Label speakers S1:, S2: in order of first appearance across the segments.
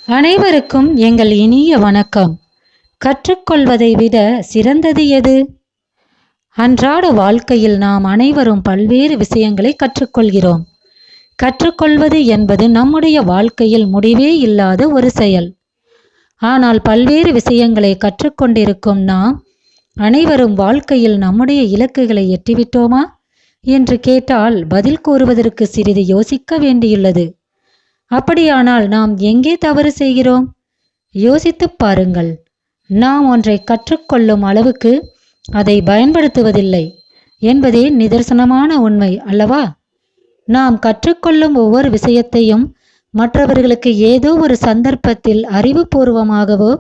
S1: அனைவருக்கும் எங்கள் இனிய வணக்கம். கற்றுக்கொள்வதை விட சிறந்தது எது? அன்றாட வாழ்க்கையில் நாம் அனைவரும் பல்வேறு விஷயங்களை கற்றுக்கொள்கிறோம். கற்றுக்கொள்வது என்பது நம்முடைய வாழ்க்கையில் முடிவே இல்லாத ஒரு செயல். ஆனால் பல்வேறு விஷயங்களை கற்றுக்கொண்டிருக்கும் நாம் அனைவரும் வாழ்க்கையில் நம்முடைய இலக்குகளை எட்டிவிட்டோமா என்று கேட்டால் பதில் கூறுவதற்கு சிறிது யோசிக்க வேண்டியுள்ளது. அப்படியானால் நாம் எங்கே தவறு செய்கிறோம்? யோசித்துப் பாருங்கள். நாம் ஒன்றை கற்றுக்கொள்ளும் அளவுக்கு அதை பயன்படுத்துவதில்லை என்பதே நிதர்சனமான உண்மை அல்லவா? நாம் கற்றுக்கொள்ளும் ஒவ்வொரு விஷயத்தையும் மற்றவர்களுக்கு ஏதோ ஒரு சந்தர்ப்பத்தில் அறிவுபூர்வமாகவோ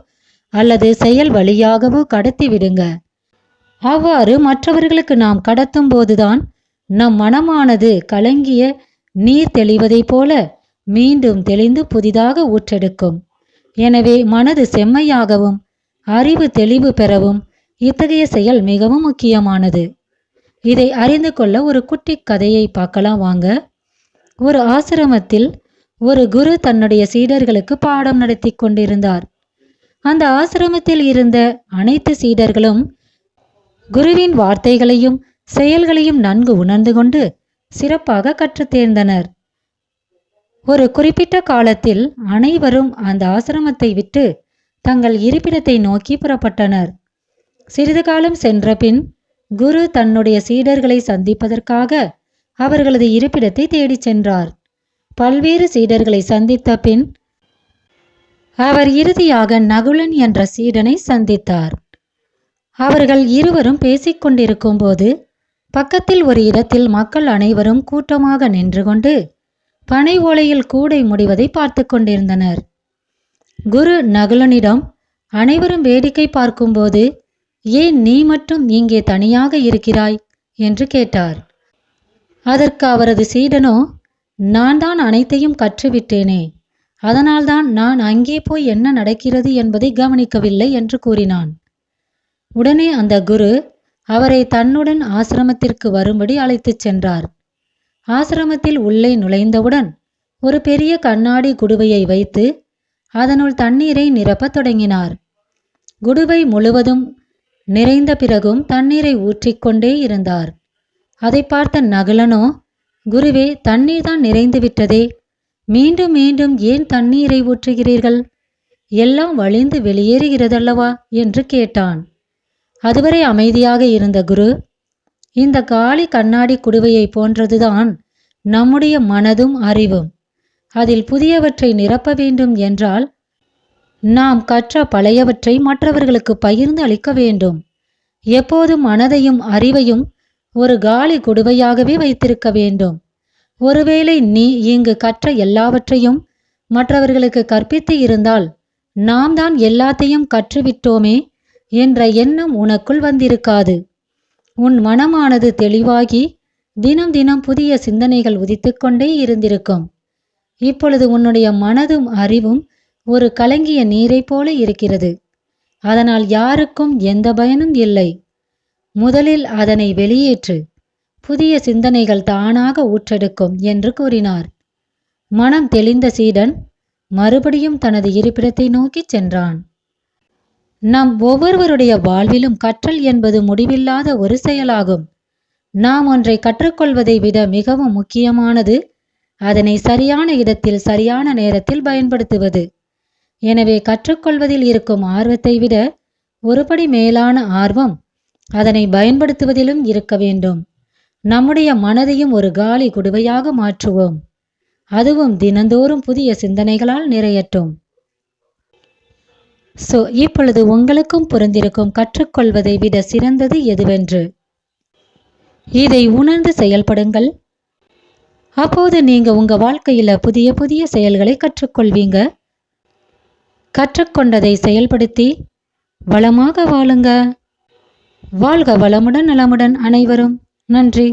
S1: அல்லது செயல் வழியாகவோ கடத்தி விடுங்க. அவ்வாறு மற்றவர்களுக்கு நாம் கடத்தும் போதுதான் நம் மனமானது கலங்கிய நீர் தெளிவதைப் போல மீண்டும் தெளிந்து புதிதாக ஊற்றெடுக்கும். எனவே மனது செம்மையாகவும் அறிவு தெளிவு பெறவும் இத்தகைய செயல் மிகவும் முக்கியமானது. இதை அறிந்து கொள்ள ஒரு குட்டி கதையை பார்க்கலாம் வாங்க. ஒரு ஆசிரமத்தில் ஒரு குரு தன்னுடைய சீடர்களுக்கு பாடம் நடத்தி கொண்டிருந்தார். அந்த ஆசிரமத்தில் இருந்த அனைத்து சீடர்களும் குருவின் வார்த்தைகளையும் செயல்களையும் நன்கு உணர்ந்து கொண்டு சிறப்பாக கற்றுத் தேர்ந்தனர். ஒரு குறிப்பிட்ட காலத்தில் அனைவரும் அந்த ஆசிரமத்தை விட்டு தங்கள் இருப்பிடத்தை நோக்கி புறப்பட்டனர். சிறிது காலம் சென்ற பின் குரு தன்னுடைய சீடர்களை சந்திப்பதற்காக அவர்களது இருப்பிடத்தை தேடிச் சென்றார். பல்வேறு சீடர்களை சந்தித்த பின் அவர் இறுதியாக நகுலன் என்ற சீடனை சந்தித்தார். அவர்கள் இருவரும் பேசிக்கொண்டிருக்கும் போது பக்கத்தில் ஒரு இடத்தில் மக்கள் அனைவரும் கூட்டமாக நின்று கொண்டு பனை ஓலையில் கூடை முடிவதை பார்த்து கொண்டிருந்தனர். குரு நகுலனிடம் அனைவரும் வேடிக்கை பார்க்கும்போது, ஏன் நீ மட்டும் இங்கே தனியாக இருக்கிறாய் என்று கேட்டார். அதற்கு அவரது சீடனோ, நான் தான் அனைத்தையும் கற்றுவிட்டேனே, அதனால்தான் நான் அங்கே போய் என்ன நடக்கிறது என்பதை கவனிக்கவில்லை என்று கூறினான். உடனே அந்த குரு அவரை தன்னுடன் ஆசிரமத்திற்கு வரும்படி அழைத்துச் சென்றார். ஆசிரமத்தில் உள்ளே நுழைந்தவுடன் ஒரு பெரிய கண்ணாடி குடுவையை வைத்து அதனுள் தண்ணீரை நிரப்பத் தொடங்கினார். குடுவை முழுவதும் நிறைந்த பிறகும் தண்ணீரை ஊற்றிக்கொண்டே இருந்தார். அதை பார்த்த நகுலனோ, குருவே, தண்ணீர் தான் நிறைந்து விட்டதே, மீண்டும் மீண்டும் ஏன் தண்ணீரை ஊற்றுகிறீர்கள்? எல்லாம் வழிந்து வெளியேறுகிறதல்லவா என்று கேட்டான். அதுவரை அமைதியாக இருந்த குரு, இந்த காலி கண்ணாடி குடுவையை போன்றதுதான் நம்முடைய மனதும் அறிவும். அதில் புதியவற்றை நிரப்ப வேண்டும் என்றால் நாம் கற்ற பழையவற்றை மற்றவர்களுக்கு பகிர்ந்து அளிக்க வேண்டும். எப்போதும் மனதையும் அறிவையும் ஒரு காலி குடுவையாகவே வைத்திருக்க வேண்டும். ஒருவேளை நீ இங்கு கற்ற எல்லாவற்றையும் மற்றவர்களுக்கு கற்பித்து இருந்தால் நாம் தான் எல்லாத்தையும் கற்றுவிட்டோமே என்ற எண்ணம் உனக்குள் வந்திருக்காது. உன் மனமானது தெளிவாகி தினம் தினம் புதிய சிந்தனைகள் உதித்துக்கொண்டே இருந்திருக்கும். இப்பொழுது உன்னுடைய மனதும் அறிவும் ஒரு கலங்கிய நீரை போல இருக்கிறது. அதனால் யாருக்கும் எந்த பயனும் இல்லை. முதலில் அதனை வெளியேற்று, புதிய சிந்தனைகள் தானாக ஊற்றெடுக்கும் என்று கூறினார். மனம் தெளிந்த சீடன் மறுபடியும் தனது இருப்பிடத்தை நோக்கி சென்றான். நம் ஒவ்வொருவருடைய வாழ்விலும் கற்றல் என்பது முடிவில்லாத ஒரு செயலாகும். நாம் ஒன்றை கற்றுக்கொள்வதை விட மிகவும் முக்கியமானது அதனை சரியான இடத்தில் சரியான நேரத்தில் பயன்படுத்துவது. எனவே கற்றுக்கொள்வதில் இருக்கும் ஆர்வத்தை விட ஒருபடி மேலான ஆர்வம் அதனை பயன்படுத்துவதிலும் இருக்க வேண்டும். நம்முடைய மனதையும் ஒரு காலி குடுவையாக மாற்றுவோம். அதுவும் தினந்தோறும் புதிய சிந்தனைகளால் நிறையட்டும். இப்பொழுது உங்களுக்கும் புரிந்திருக்கும் கற்றுக்கொள்வதை விட சிறந்தது எதுவென்று. இதை உணர்ந்து செயல்படுங்கள். அப்போது நீங்க உங்க வாழ்க்கையில புதிய புதிய செயல்களை கற்றுக்கொள்வீங்க. கற்றுக்கொண்டதை செயல்படுத்தி வளமாக வாழுங்க. வாழ்க வளமுடன் நலமுடன் அனைவரும். நன்றி.